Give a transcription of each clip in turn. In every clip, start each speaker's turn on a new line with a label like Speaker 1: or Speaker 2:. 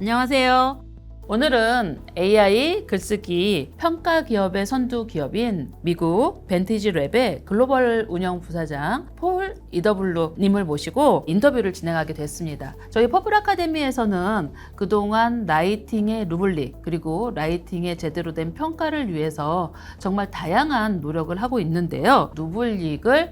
Speaker 1: 안녕하세요. 오늘은 AI 글쓰기 평가 기업의 선두 기업인 미국 벤티지 랩의 글로벌 운영 부사장 폴 이더블루 님을 모시고 인터뷰를 진행하게 됐습니다. 저희 퍼플아카데미에서는 그동안 라이팅의 루블릭 그리고 라이팅의 제대로 된 평가를 위해서 정말 다양한 노력을 하고 있는데요. 루블릭을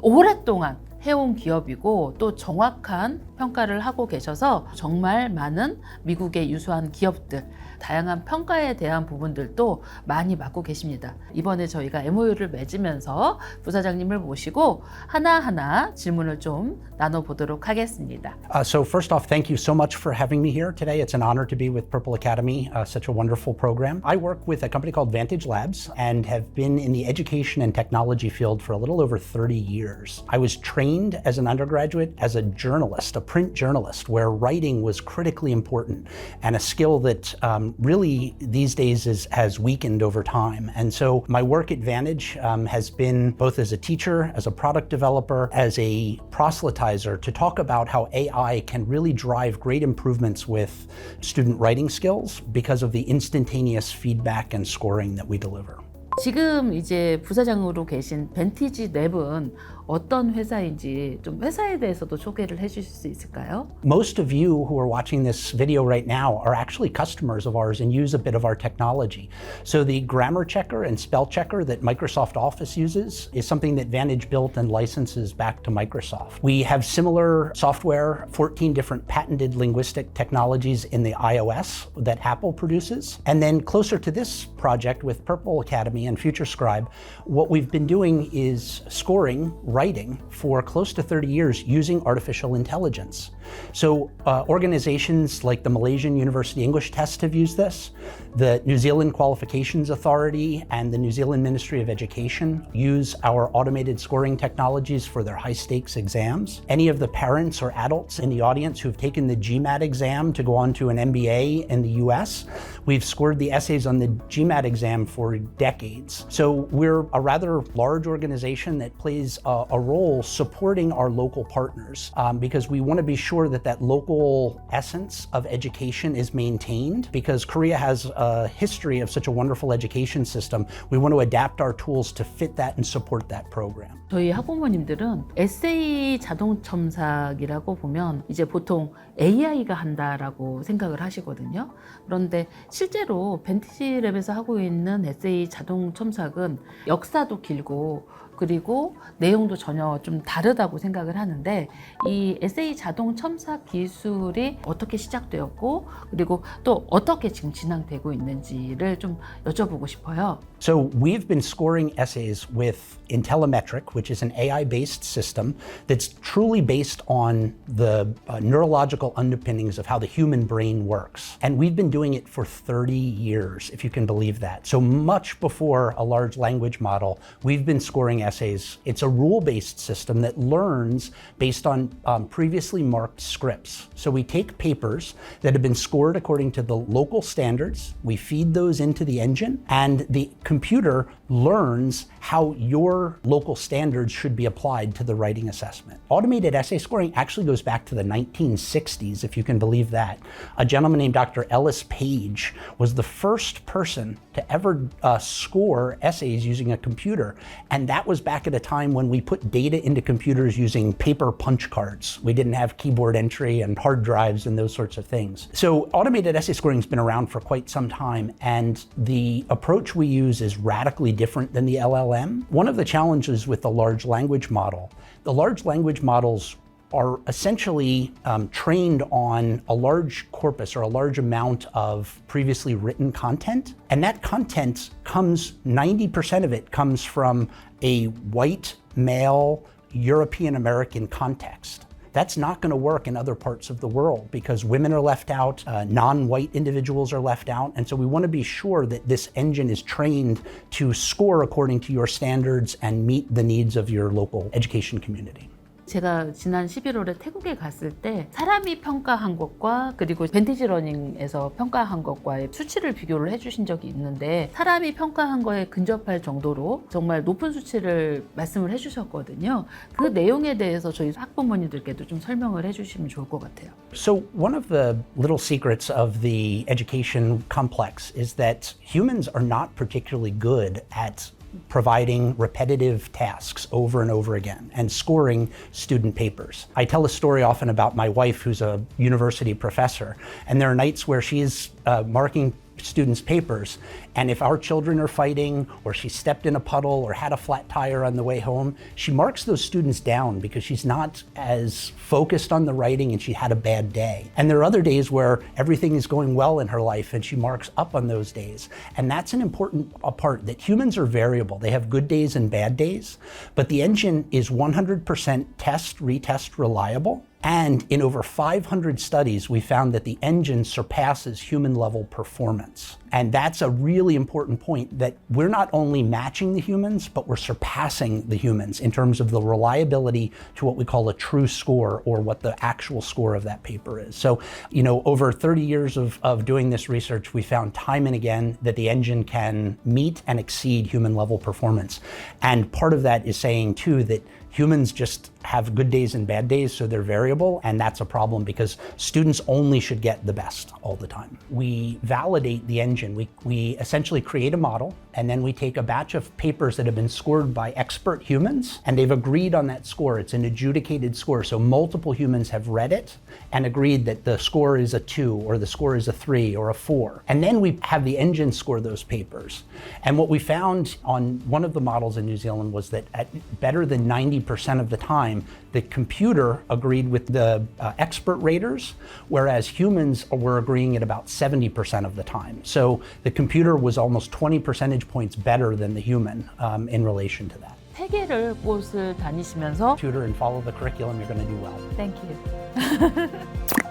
Speaker 1: 오랫동안 해온 기업이고 또 정확한 평가를 하고 계셔서 정말 많은 미국의 유수한 기업들 다양한 평가에 대한 부분들도 많이 맡고 계십니다. 이번에 저희가 MOU를 맺으면서 부사장님을 모시고 하나하나 질문을 좀 나눠보도록 하겠습니다.
Speaker 2: So first off, thank you so much for having me here today. It's an honor to be with Purple Academy, such a wonderful program. I work with a company called Vantage Labs and have been in the education and technology field for a little over 30 years. I was trained as an undergraduate as a journalist, a print journalist, where writing was critically important and a skill that really these days has weakened over time. And so my work at Vantage has been both as a teacher, as a product developer, as a proselytizer to talk about how AI can really drive great improvements with student writing skills because of the instantaneous feedback and scoring that we deliver.
Speaker 1: 지금 이제 부사장으로 계신 벤티지 랩은 어떤 회사인지 좀 회사에 대해서도 소개를 해주실 수 있을까요?
Speaker 2: Most of you who are watching this video right now are actually customers of ours and use a bit of our technology. So the grammar checker and spell checker that Microsoft Office uses is something that Vantage built and licenses back to Microsoft. We have similar software, 14 different patented linguistic technologies in the iOS that Apple produces. And then closer to this project with Purple Academy and FutureScribe, what we've been doing is scoring writing for close to 30 years using artificial intelligence. So organizations like the Malaysian University English Test have used this. The New Zealand Qualifications Authority and the New Zealand Ministry of Education use our automated scoring technologies for their high stakes exams. Any of the parents or adults in the audience who've taken the GMAT exam to go on to an MBA in the US, we've scored the essays on the GMAT exam for decades. So we're a rather large organization that plays a role supporting our local partners because we want to be sure that that local essence of education is maintained. Because Korea has a history of such a wonderful education system, we want to adapt our tools to fit that and support that program.
Speaker 1: 저희 학부모님들은 에세이 자동 첨삭이라고 보면 이제 보통 AI가 한다라고 생각을 하시거든요. 그런데 실제로 벤티지 랩에서 하고 있는 에세이 자동 첨삭은 역사도 길고 그리고 내용도 전혀 좀 다르다고 생각을 하는데 이 에세이 자동 첨삭 기술이 어떻게 시작되었고 그리고 또 어떻게 지금 진행되고 있는지를 좀 여쭤보고 싶어요.
Speaker 2: So we've been scoring essays with IntelliMetric, which is an AI-based system that's truly based on the neurological underpinnings of how the human brain works. And we've been doing it for 30 years, if you can believe that. So much before a large language model, we've been scoring essays. It's a rule-based system that learns based on previously marked scripts. So we take papers that have been scored according to the local standards, we feed those into the engine, and the computer learns how your local standards should be applied to the writing assessment. Automated essay scoring actually goes back to the 1960s, if you can believe that. A gentleman named Dr. Ellis Page was the first person to ever score essays using a computer. And that was back at a time when we put data into computers using paper punch cards. We didn't have keyboard entry and hard drives and those sorts of things. So automated essay scoring has been around for quite some time. And the approach we use is radically different than the LLM. One of the challenges with the large language model, the large language models are essentially trained on a large corpus or a large amount of previously written content. And that content comes, 90% of it comes from a white, male, European American context. That's not going to work in other parts of the world because women are left out, non-white individuals are left out. And so we want to be sure that this engine is trained to score according to your standards and meet the needs of your local education community.
Speaker 1: 제가 지난 11월에 태국에 갔을 때 사람이 평가한 것과 그리고 벤티지 러닝에서 평가한 것과의 수치를 비교를 해주신 적이 있는데 사람이 평가한 거에 근접할 정도로 정말 높은 수치를 말씀을 해주셨거든요. 그 내용에 대해서 저희 학부모님들께도 좀 설명을 해주시면 좋을 것 같아요.
Speaker 2: So one of the little secrets of the education complex is that humans are not particularly good at providing repetitive tasks over and over again and scoring student papers. I tell a story often about my wife, who's a university professor, and there are nights where she's marking students' papers, and if our children are fighting or she stepped in a puddle or had a flat tire on the way home, she marks those students down because she's not as focused on the writing and she had a bad day. And there are other days where everything is going well in her life and she marks up on those days. And that's an important part, that humans are variable. They have good days and bad days, but the engine is 100% test, retest reliable. And in over 500 studies, we found that the engine surpasses human level performance. And that's a really important point, that we're not only matching the humans, but we're surpassing the humans in terms of the reliability to what we call a true score, or what the actual score of that paper is. So, over 30 years of doing this research, we found time and again that the engine can meet and exceed human level performance. And part of that is saying too that humans just have good days and bad days, so they're variable, and that's a problem because students only should get the best all the time. We validate the engine. We essentially create a model, and then we take a batch of papers that have been scored by expert humans, and they've agreed on that score. It's an adjudicated score, so multiple humans have read it and agreed that the score is a 2, or the score is a 3, or a 4. And then we have the engine score those papers. And what we found on one of the models in New Zealand was that at better than 90% of the time, the computer agreed with the expert raters, whereas humans were agreeing at about 70% of the time. So the computer was almost 20 percentage points better than the human in relation to that.
Speaker 1: 세 개를 곳을 다니시면서
Speaker 2: Tutor and follow the curriculum, you're going to do well.
Speaker 1: Thank you.